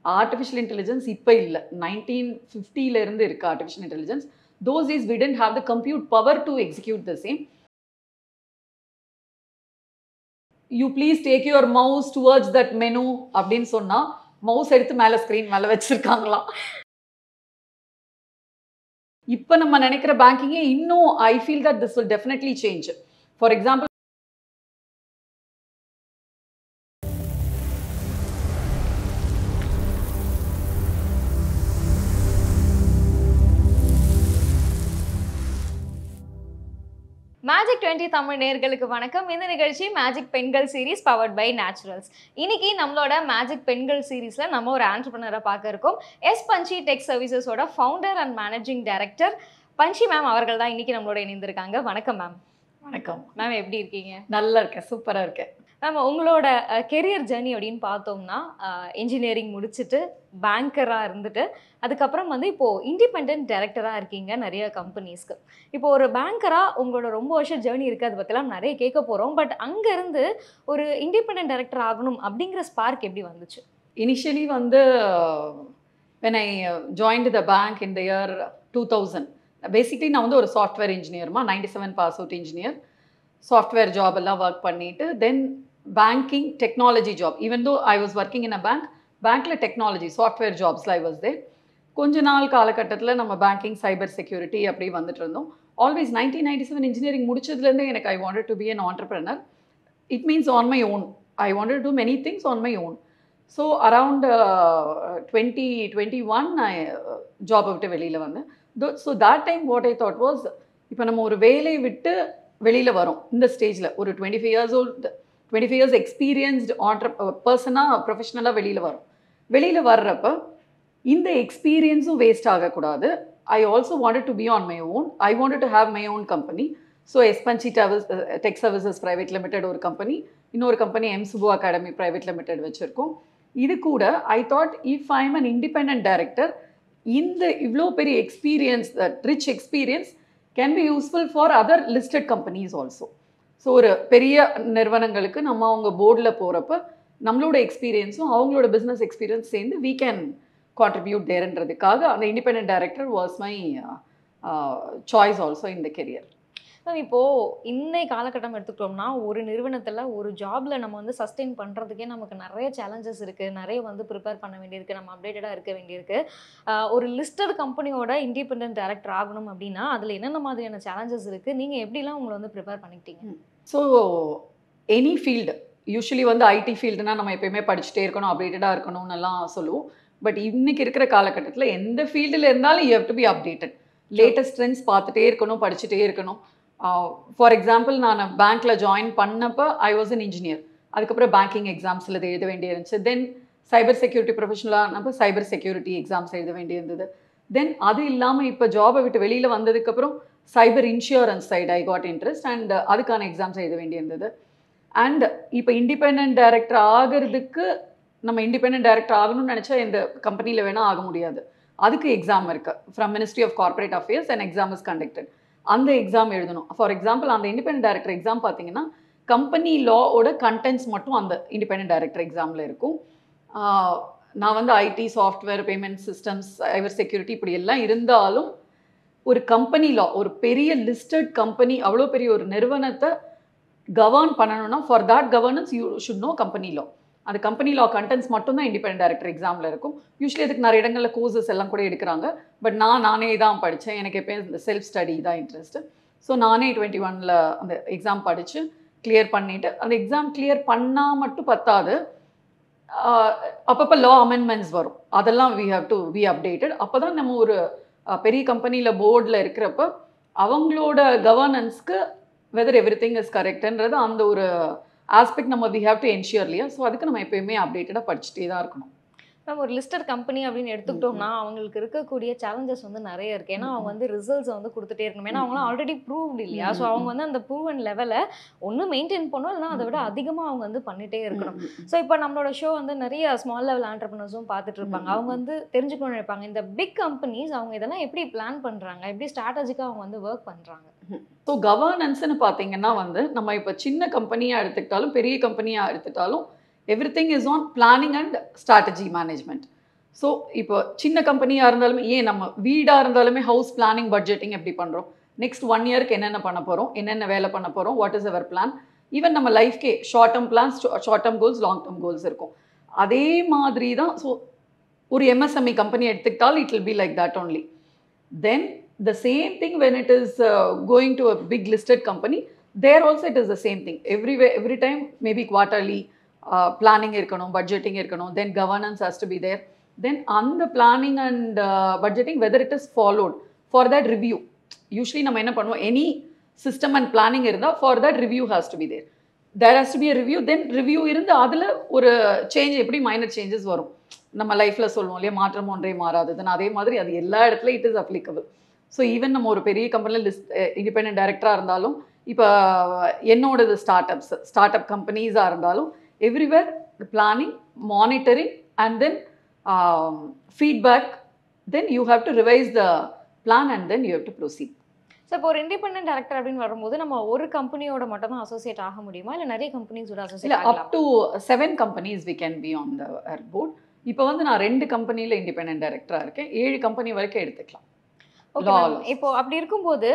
Artificial intelligence இப்ப இல்ல 1950 ல இருந்து இருக்கு artificial intelligence. Those days we didn't have the compute power to execute the same. You please take your mouse towards that menu அப்படின்னு சொன்னா mouse எடுத்து மேல ஸ்கிரீன் மேல வச்சிருக்காங்களாம். இப்ப நம்ம நினைக்கிற பேங்கிங்கே இன்னும் I feel that this will definitely change. For example, magic 20 Tamil நேயர்களுக்கு வணக்கம். இந்த நிகழ்ச்சி மேஜிக் பெண்கள் சீரிஸ் பவர்ட் பை நேச்சுரல்ஸ். இன்னைக்கு நம்மளோட மேஜிக் பெண்கள் சீரிஸ்ல நம்ம ஒரு ஆண்டர்பிரினரை பார்க்க இருக்கோம். எஸ் பஞ்சி டெக் சர்வீசஸோட founder and managing director Panchi ma'am அவர்கள் தான் இன்னைக்கு நம்மளோட இணைந்திருக்காங்க. வணக்கம் மேம். வணக்கம் மேம், எப்படி இருக்கீங்க? நல்லா இருக்கேன், சூப்பரா இருக்கேன். மேம், உங்களோட கெரியர் ஜர்னி அப்படின்னு பார்த்தோம்னா இன்ஜினியரிங் முடிச்சுட்டு பேங்கராக இருந்துட்டு அதுக்கப்புறம் வந்து இப்போது இண்டிபெண்ட் டைரக்டராக இருக்கீங்க நிறைய கம்பெனிஸ்க்கு. இப்போ ஒரு பேங்கராக உங்களோட ரொம்ப வருஷம் ஜேர்னி இருக்குது, அதை பற்றிலாம் நிறைய கேட்க போகிறோம். பட் அங்கேருந்து ஒரு இண்டிபெண்ட் டைரக்டர் ஆகணும் அப்படிங்கிற ஸ்பார்க் எப்படி வந்துச்சு? இனிஷியலி வந்து when I joined the bank in the year 2000, basically நான் வந்து ஒரு சாஃப்ட்வேர் இன்ஜினியர்மா, 97 pass out engineer. Software job எல்லாம் ஒர்க் பண்ணிட்டு then banking technology job. Even though I was working in a பேங்க்ல டெக்னாலஜி சாஃப்ட்வேர் ஜாப்ஸ்ல ஐ வாஸ் தேர். கொஞ்ச நாள் காலகட்டத்தில் நம்ம பேங்கிங் சைபர் செக்யூரிட்டி அப்படி வந்துட்டு இருந்தோம். ஆல்வேஸ் 1997 இன்ஜினியரிங் முடிச்சதுலேருந்தே எனக்கு I wanted to be an entrepreneur. It means on my own. I wanted to do many things on my own. So around 2021 நான் ஜாபை விட்டு வெளியில் வந்தேன். So that time what I thought was, இப்போ நம்ம ஒரு வேலையை விட்டு வெளியில் வரோம் இந்த ஸ்டேஜில், ஒரு 25 years old 25 years எக்ஸ்பீரியன்ஸ்டு பர்சனாக ப்ரொஃபஷ்னலாக வெளியில் வர்றப்ப இந்த எக்ஸ்பீரியன்ஸும் வேஸ்ட் ஆகக்கூடாது. I also wanted to be on my own. I wanted to have my own company. So எஸ்பஞ்சி டெக் சர்வீசஸ் பிரைவேட் லிமிடெட் ஒரு கம்பெனி, இன்னொரு company M Subu academy private limited வச்சுருக்கோம். இது கூட I thought if I am an independent director, இந்த இவ்வளோ பெரிய experience, rich experience can be useful for other listed companies also. So ஒரு பெரிய நிறுவனங்களுக்கு நம்ம அவங்க போர்டில் போகிறப்ப நம்மளோட எக்ஸ்பீரியன்ஸும் அவங்களோட பிஸ்னஸ் எக்ஸ்பீரியன்ஸ் சேர்ந்து வீ கேன் கான்ட்ரிபியூட் தேர்ன்றதுக்காக அந்த independent director was my choice also in the career. Ma'am, இப்போது இன்னை காலகட்டம் எடுத்துக்கிட்டோம்னா ஒரு நிறுவனத்தில் ஒரு ஜாபில் நம்ம வந்து சஸ்டெயின் பண்ணுறதுக்கே நமக்கு நிறைய சேலஞ்சஸ் இருக்குது, நிறைய வந்து ப்ரிப்பேர் பண்ண வேண்டியிருக்கு, நம்ம அப்டேட்டடாக இருக்க வேண்டியிருக்கு. ஒரு லிஸ்டட் கம்பெனியோட இண்டிபெண்ட் டைரக்டர் ஆகணும் அப்படின்னா அதில் என்னென்ன மாதிரியான சேலஞ்சஸ் இருக்குது? நீங்கள் எப்படிலாம் உங்களை வந்து ப்ரிப்பேர் பண்ணிக்கிட்டீங்க? ஸோ எனி ஃபீல்டு, யூஸ்வலி வந்து ஐடி ஃபீல்டுனா நம்ம எப்பயுமே படிச்சுட்டே இருக்கணும், அப்டேட்டடாக இருக்கணும்னு எல்லாம் சொல்லுவோம். பட் இன்னைக்கு இருக்கிற காலகட்டத்தில் எந்த ஃபீல்டில் இருந்தாலும் you have to be updated. Latest trends பார்த்துட்டே இருக்கணும், படிச்சுட்டே இருக்கணும். ஃபார் எக்ஸாம்பிள், நான் பேங்க்கில் ஜாயின் பண்ணப்போ ஐ வாஸ் அன் இன்ஜினியர். அதுக்கப்புறம் பேங்கிங் எக்ஸாம்ஸில் எழுத வேண்டியிருந்துச்சு. தென் சைபர் செக்யூரிட்டி ப்ரொஃபஷனலானப்போ சைபர் செக்யூரிட்டி எக்ஸாம்ஸ் எழுத வேண்டியிருந்தது. தென் அது இல்லாமல் இப்போ ஜாபை விட்டு வெளியில் வந்ததுக்கப்புறம் cyber insurance side I got interest and அதுக்கான எக்ஸாம்ஸ் எழுத வேண்டியிருந்தது. அண்ட் இப்போ இண்டிபெண்ட் டைரக்டர் ஆகிறதுக்கு நம்ம இண்டிபெண்ட் டைரக்டர் ஆகணும்னு நினச்சா இந்த கம்பெனியில் வேணால் ஆக முடியாது. அதுக்கு எக்ஸாம் இருக்குது. From ministry of corporate affairs and exam is conducted. அந்த எக்ஸாம் எழுதணும். ஃபார் எக்ஸாம்பிள், அந்த இண்டிபெண்ட் டைரக்டர் எக்ஸாம் பார்த்தீங்கன்னா கம்பெனி லாவோட கண்டென்ட்ஸ் மட்டும் அந்த இண்டிபெண்ட் டைரக்டர் எக்ஸாமில் இருக்கும். நான் வந்து IT, software, payment systems, cyber security இப்படி எல்லாம் இருந்தாலும் ஒரு கம்பெனி லா, ஒரு பெரிய லிஸ்டட் கம்பெனி, அவ்வளோ பெரிய ஒரு நிறுவனத்தை கவர்ன் பண்ணணும்னா for that governance you should know company லா. அந்த கம்பெனி லா கண்டென்ட்ஸ் மட்டும்தான் இண்டிபெண்ட் டைரக்டர் எக்ஸாமில் இருக்கும். யூஸ்வலி அதுக்கு நிறைய இடங்களில் கோர்சஸ் எல்லாம் கூட எடுக்கிறாங்க. பட் நானே தான் படித்தேன். எனக்கு எப்போயும் இந்த செல்ஃப் ஸ்டடி தான் இன்ட்ரெஸ்ட்டு. ஸோ நானே 21 அந்த எக்ஸாம் படித்து கிளியர் பண்ணிவிட்டு, அந்த எக்ஸாம் கிளியர் பண்ணால் மட்டும் பத்தாது, அப்பப்போ லா அமெண்ட்மெண்ட்ஸ் வரும். அதெல்லாம் we have to be updated. அப்போ தான் நம்ம ஒரு பெரிய கம்பெனியில் போர்டில் இருக்கிறப்ப அவங்களோட கவர்னன்ஸ்க்கு வெதர் எவ்ரி திங் இஸ் கரெக்டுன்றது அந்த ஒரு ஆஸ்பெக்ட் நம்ம வி ஹேவ் டு என்ஷூர் இல்லையா. ஸோ அதுக்கு நம்ம எப்பயுமே அப்டேட்டடாக படிச்சுட்டே தான் இருக்கணும். நம்ம ஒரு லிஸ்டட் கம்பெனி அப்படின்னு எடுத்துக்கிட்டோம்னா அவங்களுக்கு இருக்கக்கூடிய சேலஞ்சஸ் வந்து நிறைய இருக்குது. ஏன்னா அவங்க வந்து ரிசல்ட்ஸ் வந்து கொடுத்துட்டே இருக்கணும். ஏன்னா அவங்களாம் ஆல்ரெடி ப்ரூவ்டு இல்லையா. ஸோ அவங்க வந்து அந்த ப்ரூவன் லெவலை ஒன்று மெயின்டைன் பண்ணணும், இல்லைனா அதை விட அதிகமாக அவங்க வந்து பண்ணிகிட்டே இருக்கணும். ஸோ இப்போ நம்மளோட ஷோ வந்து நிறைய ஸ்மால் லெவல் ஆண்டர்பிரினர்ஸும் பார்த்துட்டு இருப்பாங்க. அவங்க வந்து தெரிஞ்சுக்கணும்னு நினைப்பாங்க, இந்த பிக் கம்பெனிஸ் அவங்க இதெல்லாம் எப்படி பிளான் பண்ணுறாங்க, எப்படி ஸ்ட்ராட்டஜிக்காக அவங்க வந்து ஒர்க் பண்ணுறாங்க. ஸோ கவர்னன்ஸ்னு பார்த்தீங்கன்னா வந்து நம்ம இப்போ சின்ன கம்பெனியாக எடுத்துக்கிட்டாலும் பெரிய கம்பெனியாக எடுத்துக்கிட்டாலும் everything is on planning and strategy management. So இப்போ சின்ன கம்பெனியாக இருந்தாலுமே ஏன் நம்ம வீடாக இருந்தாலுமே ஹவுஸ் பிளானிங் பட்ஜெட்டிங் எப்படி பண்ணுறோம், நெக்ஸ்ட் 1 இயருக்கு என்னென்ன பண்ண போகிறோம், என்னென்ன வேலை பண்ண போகிறோம், what is our plan, even நம்ம லைஃப்கே short term plans, short term goals, long term goals இருக்கும். அதே மாதிரி தான். ஸோ ஒரு எம்எஸ்எம்இ கம்பெனி எடுத்துக்கிட்டால் it will be like that only. Then the same thing when it is going to a big listed company, there also it is the same thing. Every time maybe quarterly planning இருக்கணும், budgeting இருக்கணும், then governance has to be there. Then on the planning and budgeting, whether it is followed, for that review. Usually நம்ம என்ன பண்ணுவோம், any system and planning இருந்தால் for that review has to be there. There has to be a review. Then review இருந்து அதில் ஒரு change, எப்படி minor changes வரும் நம்ம லைஃப்பில் சொல்லுவோம் இல்லையா, மாற்றம் ஒன்றே மாறாது. தென் அதே மாதிரி அது எல்லா இடத்துலையும் it is applicable. So even நம்ம ஒரு பெரிய கம்பெனியில் இண்டிபெண்டன்ட் டைரக்டராக இருந்தாலும், இப்போ என்னோடது ஸ்டார்ட் அப் கம்பெனிஸாக இருந்தாலும், everywhere planning, monitoring and then feedback, then you have to revise the plan and then you have to proceed. So இப்போ ஒரு இண்டிபெண்டன்ட் டைரக்டர் அப்படின்னு வரும்போது நம்ம ஒரு கம்பெனியோட மட்டும் தான் அசோசியேட் ஆக முடியுமா, இல்லை நிறைய கம்பெனிஸோட அசோசியேட் ஆகலாம்? Up to 7 companies we can be on the board. இப்போ வந்து நான் 2 கம்பெனியில் இண்டிபெண்டன்ட் டைரக்டராக இருக்கேன், 7 கம்பெனி வரைக்கும் எடுத்துக்கலாம். ஓகே, இப்போ அப்படி இருக்கும்போது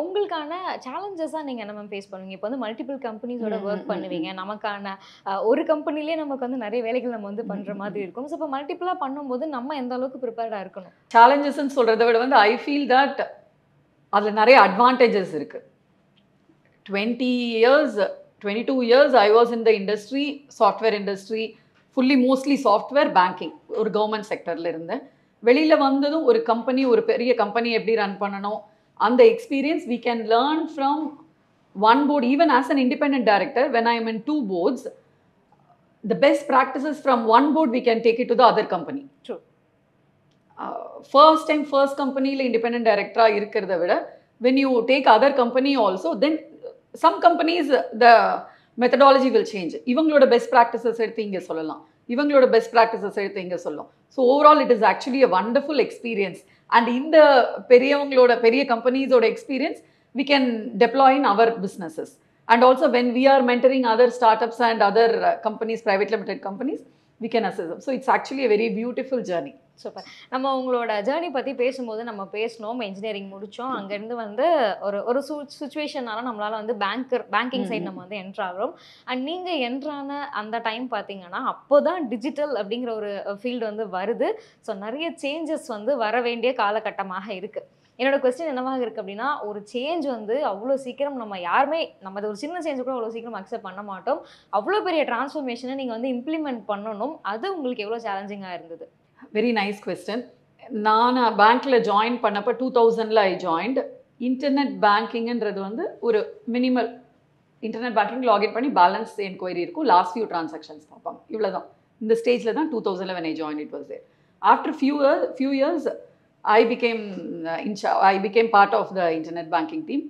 உங்களுக்கான சேலஞ்சஸாக நீங்கள் என்ன மேம் ஃபேஸ் பண்ணுவீங்க? இப்போ வந்து மல்டிபிள் கம்பெனிஸோட ஒர்க் பண்ணுவீங்க, நமக்கான ஒரு கம்பெனிலே நமக்கு வந்து நிறைய வேலைகள் நம்ம வந்து பண்ணுற மாதிரி இருக்கும். ஸோ இப்போ மல்டிபிளாக பண்ணும்போது நம்ம எந்த அளவுக்கு ப்ரிப்பேர்டாக இருக்கணும்? சேலஞ்சஸ்ன்னு சொல்கிறத விட வந்து ஐ ஃபீல் தட் அதில் நிறைய அட்வான்டேஜஸ் இருக்குது. 22 years I was in the industry, software industry, mostly software, banking, ஒரு கவர்மெண்ட் செக்டரில் இருந்தேன். வெளியில் வந்ததும் ஒரு கம்பெனி, ஒரு பெரிய கம்பெனி எப்படி ரன் பண்ணணும், அந்த experience we can learn from one board. Even as an independent director, when I am in 2 boards, the best practices from one board we can take it to the other company. True. First company independent director இருக்கிறத விட, when you take other company also, then some companies the methodology will change. இவங்களோட best practices எடுத்து இங்கே சொல்லலாம், இவங்களோட best practices எடுத்து இங்கே சொல்லலாம். So overall it is actually a wonderful experience. And இந்த பெரிய கம்பெனிஸோட experience we can deploy in our businesses. And also when we are mentoring other startups and other companies, private limited companies, we can assist them. So it's actually a very beautiful journey. Super. நம்ம உங்களோட journey பற்றி பேசும்போது நம்ம பேசணும், engineering முடித்தோம், அங்கேருந்து வந்து ஒரு சுச்சுவேஷனால நம்மளால் வந்து பேங்கிங் சைட் நம்ம வந்து என்ட்ரு ஆகிறோம். அண்ட் நீங்கள் என்ட்ரான அந்த டைம் பார்த்தீங்கன்னா அப்போ தான் டிஜிட்டல் அப்படிங்கிற ஒரு ஃபீல்டு வந்து வருது. ஸோ நிறைய சேஞ்சஸ் வந்து வர வேண்டிய காலகட்டமாக இருக்குது. என்னோட கொஸ்டின் என்னவாக இருக்குது அப்படின்னா, ஒரு சேஞ்ச் வந்து அவ்வளோ சீக்கிரம் நம்ம யாருமே, நம்ம ஒரு சின்ன சேஞ்சு கூட அவ்வளோ சீக்கிரம் அக்செப்ட் பண்ண மாட்டோம். அவ்வளோ பெரிய டிரான்ஸ்ஃபர்மேஷனை நீங்கள் வந்து இம்ப்ளிமெண்ட் பண்ணணும், அது உங்களுக்கு எவ்வளோ சேலஞ்சிங்காக இருந்தது? Very nice question. நான் பேங்க்கில் ஜாயின் பண்ணப்போ 2000 ஐ ஜாயின்ட். இன்டர்நெட் பேங்கிங்ன்றது வந்து ஒரு மினிமல் இன்டர்நெட் பேங்கிங் லாகின் பண்ணி பேலன்ஸ் என்கொயரி இருக்கும், லாஸ்ட் ஃபியூ டிரான்சாக்ஷன்ஸ் பார்ப்பாங்க, இவ்வளோதான். இந்த ஸ்டேஜில் தான் 2000 when I joined it was there. After few years I became part of the internet banking team.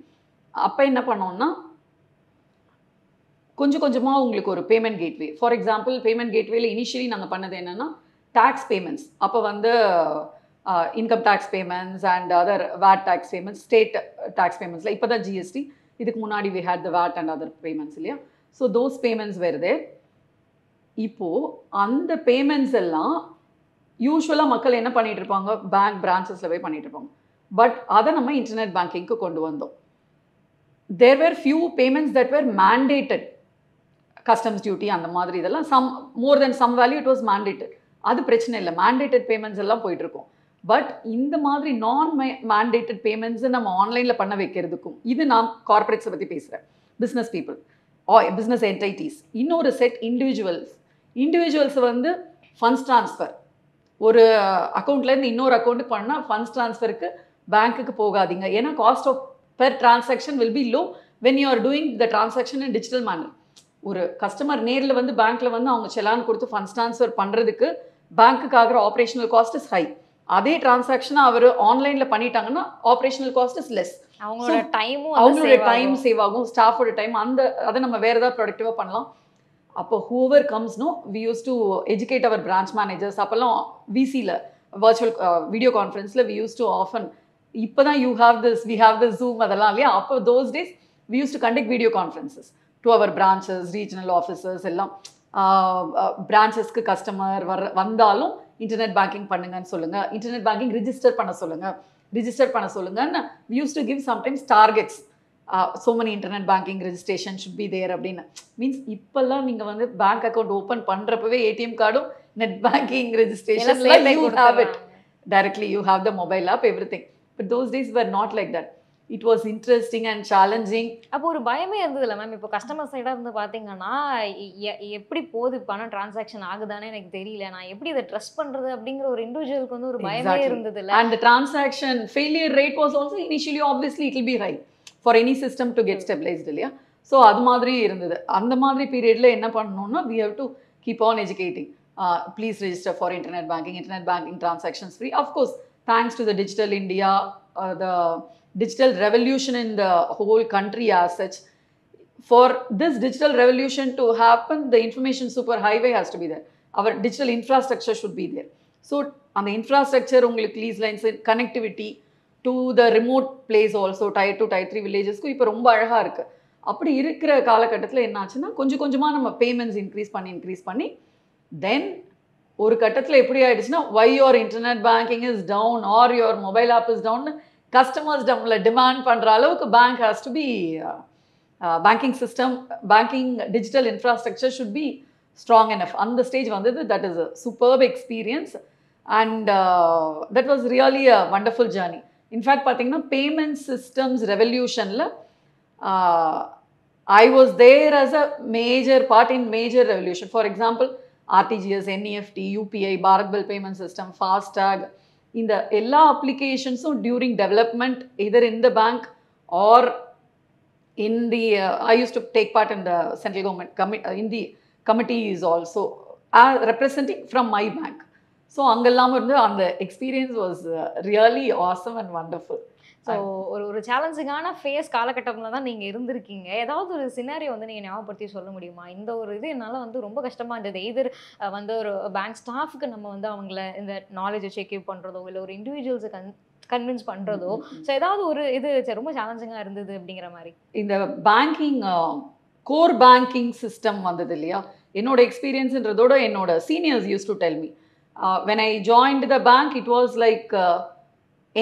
அப்போ என்ன பண்ணோம்னா, கொஞ்சமாக உங்களுக்கு ஒரு payment gateway, for example payment கேட்வேல இனிஷியலி நாங்கள் பண்ணது என்னென்னா டேக்ஸ் பேமெண்ட்ஸ். அப்போ வந்து income tax payments and other VAT tax payments, state tax பேமெண்ட்ஸில் இப்போ தான் ஜிஎஸ்டி, இதுக்கு முன்னாடி we had the VAT and other payments இல்லையா. So those payments were there. இப்போது அந்த பேமெண்ட்ஸ் எல்லாம் யூஸ்வலாக மக்கள் என்ன பண்ணிகிட்டு இருப்பாங்க, பேங்க் பிரான்ச்சஸில் போய் பண்ணிகிட்டு இருப்பாங்க. பட் அதை நம்ம இன்டர்நெட் பேங்கிங்க்கு கொண்டு வந்தோம். There were few payments that were mandated, customs duty அந்த மாதிரி இதெல்லாம் more than some value it was mandated. அது பிரச்சனை இல்லை, மேண்டேட்டட் பேமெண்ட்ஸ் எல்லாம் போயிட்டுருக்கோம். பட் இந்த மாதிரி நான் மேண்டேட்டட் பேமெண்ட்ஸை நம்ம ஆன்லைனில் பண்ண வைக்கிறதுக்கும், இது நான் கார்பரேட்ஸை பற்றி பேசுகிறேன், பிஸ்னஸ் பீப்புள், பிஸ்னஸ் என்டைட்டிஸ். இன்னொரு செட் இண்டிவிஜுவல்ஸ் வந்து ஃபண்ட்ஸ் ட்ரான்ஸ்ஃபர், ஒரு அக்கௌண்ட்லேருந்து இன்னொரு அக்கௌண்ட்டுக்கு பண்ணால் ஃபண்ட்ஸ் ட்ரான்ஸ்ஃபருக்கு பேங்க்குக்கு போகாதீங்க. ஏன்னா cost of per transaction will be low when you are doing the transaction in digital manner. ஒரு கஸ்டமர் நேரில் வந்து பேங்க்கில் வந்து அவங்க செலான் கொடுத்து ஃபண்ட்ஸ் ட்ரான்ஸ்ஃபர் பண்ணுறதுக்கு பேங்க்குக்கு ஆகிற ஆப்ரேஷனல் காஸ்ட் இஸ் ஹை. அதே டிரான்சாக்ஷனை அவர் ஆன்லைனில் பண்ணிட்டாங்கன்னா ஆப்ரேஷனல் காஸ்ட் இஸ் லெஸ். அவங்களோட டைம் சேவ் ஆகும், ஸ்டாஃபோட டைம், அதை நம்ம வேறு ஏதாவது ப்ரொடக்டிவாக பண்ணலாம். அப்போ whoever comes, no, we used to educate our branch managers. அப்போல்லாம் விசியில் வர்ச்சுவல் வீடியோ கான்ஃபரன்ஸில் we used to often, இப்போ தான் we have this Zoom அதெல்லாம் இல்லையா. அப்போ those days we used to conduct video conferences to our branches, regional officers எல்லாம். பிரான்ச்சஸ்க்கு customer வந்தாலும் இன்டர்நெட் பேங்கிங் பண்ணுங்கன்னு சொல்லுங்கள், இன்டர்நெட் பேங்கிங் ரிஜிஸ்டர் பண்ண சொல்லுங்கன்னு we used to give sometimes targets. So many internet banking registration should be there அப்படின்னு means இப்போல்லாம் நீங்கள் வந்து பேங்க் அக்கௌண்ட் ஓப்பன் பண்ணுறப்பவே ஏடிஎம் கார்டும் net banking registration you have it directly, you have the mobile app, everything. But those days were not like that. It was interesting and challenging. அப்போ ஒரு பயமே இருந்ததுல ma'am. இப்போ customer சைடா இருந்து பாத்தீங்கன்னா எப்படி போகுது பணம் டிரான்சாக்ஷன் ஆகுதானே எனக்கு தெரியல, நான் எப்படி இதை ட்ரஸ்ட் பண்றது அப்படிங்கிற ஒரு இண்டிவிஜுவலுக்கு வந்து ஒரு பயமே இருந்ததுல. And the transaction failure rate was also initially obviously it will be high for any system to get stabilized இல்லையா. ஸோ அது மாதிரி இருந்தது. அந்த மாதிரி பீரியட்ல என்ன பண்ணணும்னா we have to keep on educating. Please register for internet banking transactions free. Of course, thanks to the digital India, the digital revolution in the whole country as such. For this digital revolution to happen, the information superhighway has to be there. Our digital infrastructure should be there. So, on the infrastructure, உங்களுக்கு lease lines, connectivity to the remote place also, tier 2, tier 3 villages, இப்போ ரொம்ப அழகா இருக்கு. அப்படி இருக்கிற காலகட்டத்தில் என்ன ஆச்சுன்னா கொஞ்சம் கொஞ்சமாக நம்ம பேமெண்ட்ஸ் இன்க்ரீஸ் பண்ணி தென் ஒரு கட்டத்தில் எப்படி ஆயிடுச்சுன்னா why your internet banking is down or your mobile app is down customers demand பண்ற அளவுக்கு bank has to be banking system, banking digital infrastructure should be strong enough. அந்த ஸ்டேஜ் வந்தது. That is a superb experience and that was really a wonderful journey. In fact பார்த்தீங்கன்னா payment systems revolutionல I was there as a major part in major revolution. For example, RTGS, NEFT, UPI, Bharat Bill Payment System, FASTag, இந்த எல்லா அப்ளிகேஷன்ஸும் during development either in the bank or in the I used to take part in the central government in the committees also representing from my bank. So அங்கெல்லாம் இருந்து அந்த experience was really awesome and wonderful. So ஒரு சேலஞ்சிங்கான face காலகட்டத்தில் தான் நீங்கள் இருந்திருக்கீங்க. ஏதாவது ஒரு சினாரியோ வந்து நீங்கள் ஞாபகப்படுத்தி சொல்ல முடியுமா? இந்த ஒரு இது என்னால் வந்து ரொம்ப கஷ்டமாக இருந்தது. எதர் வந்து ஒரு பேங்க் ஸ்டாஃப்க்கு நம்ம வந்து அவங்கள இந்த நாலேஜ் வச்சு எக்யூப் பண்ணுறதோ இல்லை ஒரு இண்டிவிஜுவல்ஸை கன்வின்ஸ் பண்ணுறதோ, ஸோ ஏதாவது ஒரு இது ரொம்ப சேலஞ்சிங்காக இருந்தது அப்படிங்கிற மாதிரி. இந்த பேங்கிங் கோர் பேங்கிங் சிஸ்டம் வந்தது இல்லையா, என்னோட எக்ஸ்பீரியன்ஸ்ன்றதோட என்னோட seniors use to tell me when I joined the bank it was like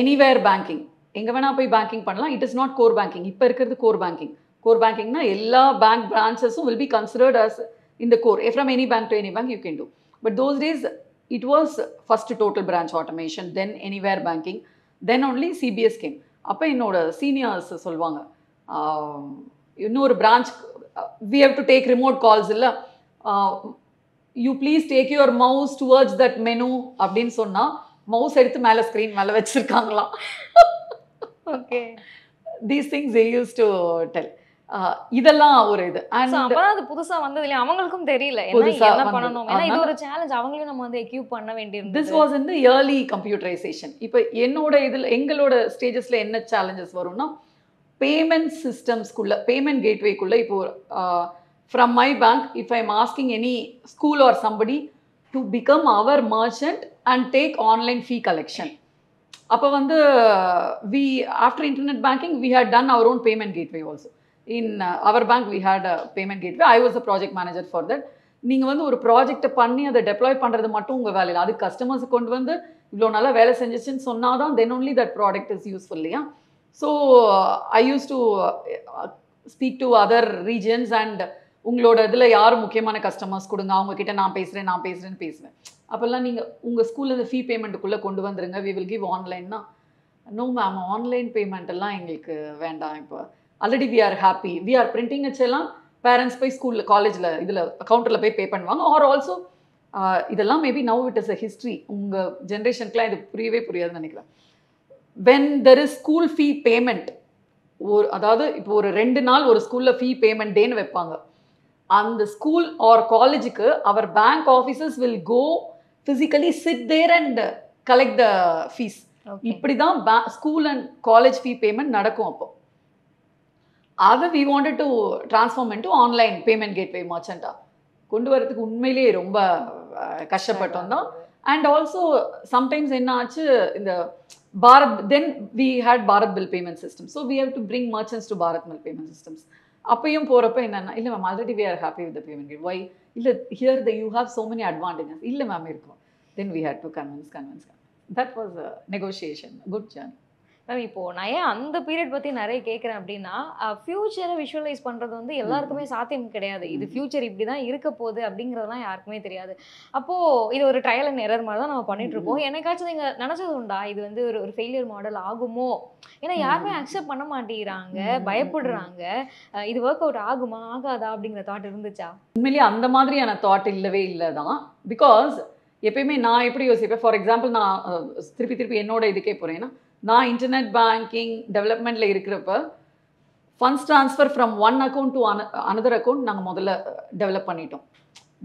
anywhere banking, எங்கே வேணால் போய் பேங்கிங் பண்ணலாம். It is not core banking. இப்போ இருக்கிறது கோர் பேங்கிங்னா எல்லா பேங்க் பிரான்ச்சஸும் வில் பி கன்சிடர்ட் அஸ் இந்த core. From any bank to any bank you can do. But those days it was first total branch automation, then anywhere banking, then only CBS came. அப்போ என்னோட seniors சொல்லுவாங்க இன்னொரு branch we have to take remote calls இல்லை, you please take your mouse towards that menu அப்படின்னு சொன்னால் mouse எடுத்து மேலே screen மேலே வச்சுருக்காங்களாம். Okay, these things they used to tell. இதெல்லாம் ஒரு இது. and அப்பதான் அது புதுசா வந்தது இல்ல, அவங்களுக்கும் தெரியல என்ன பண்ணனும். ஏன்னா இது ஒரு சேலஞ்ச், அவங்களையும் நம்ம வந்து எக்யூப் பண்ண வேண்டியிருந்தது. This was in the early computerization. இப்போ என்னோட இதுல எங்களோட ஸ்டேஜஸ்ல என்ன challenges வரும்னா பேமெண்ட் சிஸ்டம்ஸ்க்குள்ள, பேமெண்ட் கேட்வேக்குள்ள இப்போ from my bank if I am asking any school or somebody to become our merchant and take online fee collection, அப்போ வந்து we after internet banking we had done our own payment gateway also. In our bank we had a payment gateway. I was a project manager for that. நீங்கள் வந்து ஒரு ப்ராஜெக்டை பண்ணி அதை deploy பண்ணுறது மட்டும் உங்கள் வேலையில், அது கஸ்டமர்ஸுக்கு கொண்டு வந்து இவ்வளோ நல்லா வேலை செஞ்சிச்சுன்னு சொன்னால் தான் then only that product is useful இல்லையா. So I used to speak to other regions and உங்களோட இதில் யார் முக்கியமான கஸ்டமர்ஸ் கொடுங்க, அவங்கக்கிட்ட நான் பேசுகிறேன்னு பேசுவேன். அப்போல்லாம் நீங்கள் உங்கள் ஸ்கூலில் இந்த ஃபீ பேமெண்ட்டுக்குள்ளே கொண்டு வந்துருங்க, வி வில் கிவ் ஆன்லைன்னா. நோ மேம், ஆன்லைன் பேமெண்ட் எல்லாம் எங்களுக்கு வேண்டாம், இப்போ already we are happy, we are printing வச்செல்லாம் பேரண்ட்ஸ் போய் ஸ்கூலில் காலேஜில் இதில் கவுண்டரில் போய் பே பண்ணுவாங்க. ஆர் ஆல்சோ இதெல்லாம் maybe now it is a history, உங்கள் ஜென்ரேஷனுக்குலாம் இது புரியவே நினைக்கிறேன். When there is school fee payment, அதாவது இப்போ ஒரு 2 நாள் ஒரு ஸ்கூலில் ஃபீ பேமெண்ட் டேன்னு வைப்பாங்க. அந்த ஸ்கூல் ஆர் காலேஜுக்கு our bank officers will go physically sit there and collect the fees. இப்படி தான் school and college fee payment நடக்கும். அப்போ அதை we wanted to transform into online payment gateway merchant கொண்டு வரதுக்கு உண்மையிலேயே ரொம்ப கஷ்டப்பட்டோம் தான். அண்ட் ஆல்சோ சம்டைம்ஸ் என்ன ஆச்சு, இந்த பாரத், தென் we had Bharat Bill Payment System, so we have to bring merchants to Bharat Bill Payment Systems. அப்பையும் போகிறப்ப என்னென்னா, இல்லை ma'am already we are happy with the payment gate, why இல்லை here you have so many advantages, இல்லை ma'am இருக்கும். Then we had to convince. That was a negotiation, good journey. Ma'am இப்போ நான் ஏன் அந்த பீரியட் பத்தி நிறைய கேட்குறேன் அப்படின்னா ஃபியூச்சரை விஷுவலைஸ் பண்றது வந்து எல்லாருக்குமே சாத்தியம் கிடையாது. இது ஃபியூச்சர் இப்படிதான் இருக்க போகுது அப்படிங்கிறதுலாம் யாருக்குமே தெரியாது. அப்போ இது ஒரு ட்ரையல் அண்ட் எரர் மாதிரி தான் நம்ம பண்ணிட்டு இருப்போம். என்னைக்காச்சும் நீங்க நினைச்சது உண்டா இது வந்து ஒரு ஃபெயிலியர் மாடல் ஆகுமோ? ஏன்னா யாருமே அக்செப்ட் பண்ண மாட்டேங்கிறாங்க, பயப்படுறாங்க. இது ஒர்க் அவுட் ஆகுமா ஆகாதா அப்படிங்கிற தாட் இருந்துச்சா? உண்மையிலேயே அந்த மாதிரியான தாட் இல்லவே இல்லை தான். பிகாஸ் எப்பயுமே நான் எப்படி யோசிப்பேன், ஃபார் எக்ஸாம்பிள் நான் திருப்பி என்னோட இதுக்கே போகிறேன்னா, நான் இன்டர்நெட் பேங்கிங் டெவலப்மெண்ட்டில் இருக்கிறப்ப funds transfer from one account to another account நாங்கள் முதல்ல டெவலப் பண்ணிட்டோம்.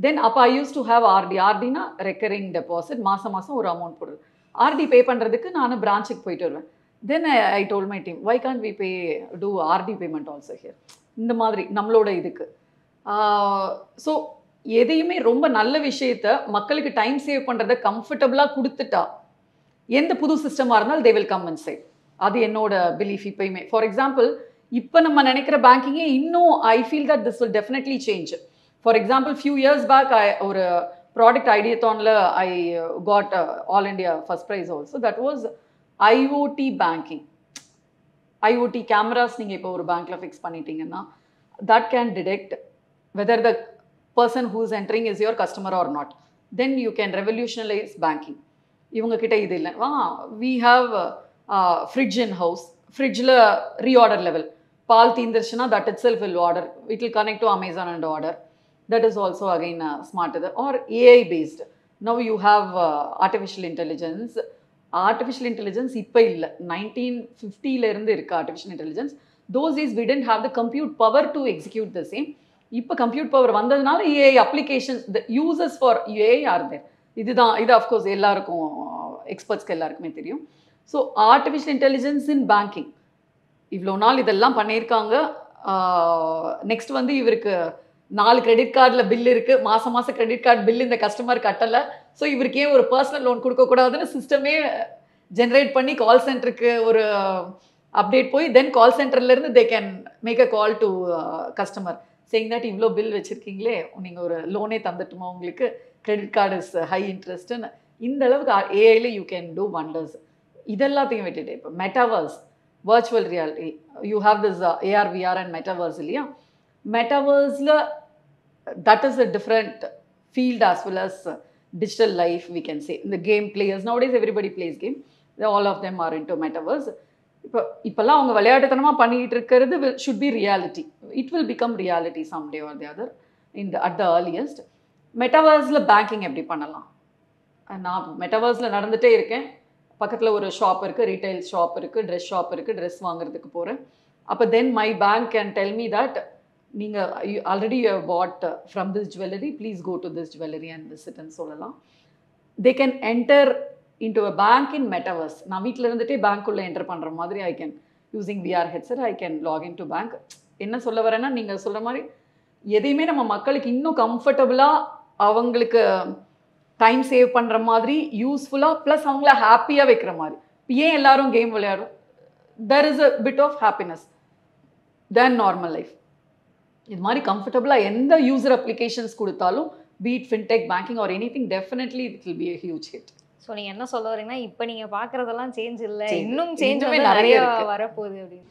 தென் அப்போ ஐ யூஸ் டு ஹேவ் ஆர்டினா ரெக்கரிங் டெபாசிட், மாதம் ஒரு அமௌண்ட் போடுறது. ஆர்டி பே பண்ணுறதுக்கு நான் பிரான்ச்சுக்கு போயிட்டு வருவேன். Then I told my team, why can't we do RD payment also here. இந்த மாதிரி நம்மளோட இதுக்கு ஸோ எதையுமே ரொம்ப நல்ல விஷயத்த மக்களுக்கு டைம் சேவ் பண்ணுறதை கம்ஃபர்டபுளாக கொடுத்துட்டா எந்த புது சிஸ்டமாக இருந்தாலும் they will come and save. அது என்னோட பிலீஃப் இப்பயுமே. ஃபார் எக்ஸாம்பிள் இப்போ நம்ம நினைக்கிற பேங்கிங்கே இன்னும் I feel that this will definitely change. For example few years back ஒரு ப்ராடக்ட் ஐடியாத்தானில் I got all India first prize also. That was IOT banking. IOT cameras நீங்கள் இப்போ ஒரு பேங்க்கில் ஃபிக்ஸ் பண்ணிட்டீங்கன்னா that can detect whether the person who is entering is your customer or not. Then you can revolutionize banking. இவங்க கிட்ட இது இல்லை. we have fridge in house. ஃப்ரிட்ஜில் reorder level. Ball தீந்துருச்சுன்னா that itself will order. It will connect to Amazon and order. That is also again smart. Or AI based. Now you have artificial intelligence. Artificial intelligence இப்போ இல்லை, 1950 இருந்து இருக்கு artificial intelligence. Those days we didn't have the compute power to execute the same. இப்போ compute power வந்ததுனால AI applications, the users for AI are there. இது of course எல்லாருக்கும் எக்ஸ்பர்ட்ஸ்க்கு எல்லாருக்குமே தெரியும். ஸோ ஆர்டிஃபிஷியல் இன்டெலிஜென்ஸ் இன் பேங்கிங் இவ்வளோ நாள் இதெல்லாம் பண்ணியிருக்காங்க. நெக்ஸ்ட் வந்து இவருக்கு 4 கிரெடிட் கார்டில் பில் இருக்குது, மாதம் கிரெடிட் கார்டு பில் இந்த கஸ்டமர் கட்டலை, ஸோ இவருக்கே ஒரு பர்சனல் லோன் கொடுக்கக்கூடாதுன்னு சிஸ்டமே ஜென்ரேட் பண்ணி கால் சென்டருக்கு ஒரு அப்டேட் போய் தென் கால் சென்டர்லேருந்து they can make a call to customer saying that இவ்வளோ பில் வச்சுருக்கீங்களே, நீங்கள் ஒரு லோனே தந்துட்டுமா, உங்களுக்கு கிரெடிட் கார்டு இஸ் ஹை இன்ட்ரெஸ்ட்டுன்னு. இந்த அளவுக்கு ஏஐல யூ கேன் டூ வண்டர்ஸ். இதெல்லாத்தையும் விட்டுட்டு இப்போ metaverse, virtual reality, you have this AR VR and metaverse இல்லையா. மெட்டாவர்ஸில் that is a different field as well as digital life we can say. இந்த game players nowadays everybody plays game, all of them are into metaverse. இப்போல்லாம் அவங்க விளையாட்டுத்தனமாக பண்ணிகிட்டு இருக்கிறது should be reality. It will become reality someday or the other at the earliest. மெட்டாவர்ஸில் banking எப்படி பண்ணலாம்? நான் மெட்டாவர்ஸில் நடந்துகிட்டே இருக்கேன். பக்கத்தில் ஒரு ஷாப் இருக்குது, ரீட்டைல் ஷாப் இருக்குது, ட்ரெஸ் ஷாப் இருக்குது, ட்ரெஸ் வாங்குறதுக்கு போகிறேன். அப்போ then my bank can tell me that நீங்கள் already you have bought from this jewellery, please go to this jewellery and விசிட்னு சொல்லலாம். They can enter into a bank in metaverse. நான் வீட்டில் இருந்துகிட்டே பேங்க்குள்ளே என்டர் பண்ணுற மாதிரி I can using VR headset I can login to bank. என்ன சொல்ல வரேன்னா, நீங்கள் சொல்கிற மாதிரி எதையுமே நம்ம மக்களுக்கு இன்னும் கம்ஃபர்டபுளாக அவங்களுக்கு டைம் சேவ் பண்ணுற மாதிரி யூஸ்ஃபுல்லாக ப்ளஸ் அவங்கள ஹாப்பியாக வைக்கிற மாதிரி. ஏன் எல்லாரும் கேம் விளையாடும்? there is a bit of happiness than normal life. இது மாதிரி கம்ஃபர்டபுளாக எந்த யூசர் அப்ளிகேஷன்ஸ் கொடுத்தாலும் be it fintech, banking or anything, definitely it will be a huge hit. So நீங்கள் என்ன சொல்ல வரீங்கன்னா இப்போ நீங்கள் பார்க்குறதெல்லாம் சேஞ்ச் இல்லை, இன்னும் சேஞ்ச் நிறைய வரப்போகுது அப்படின்னு.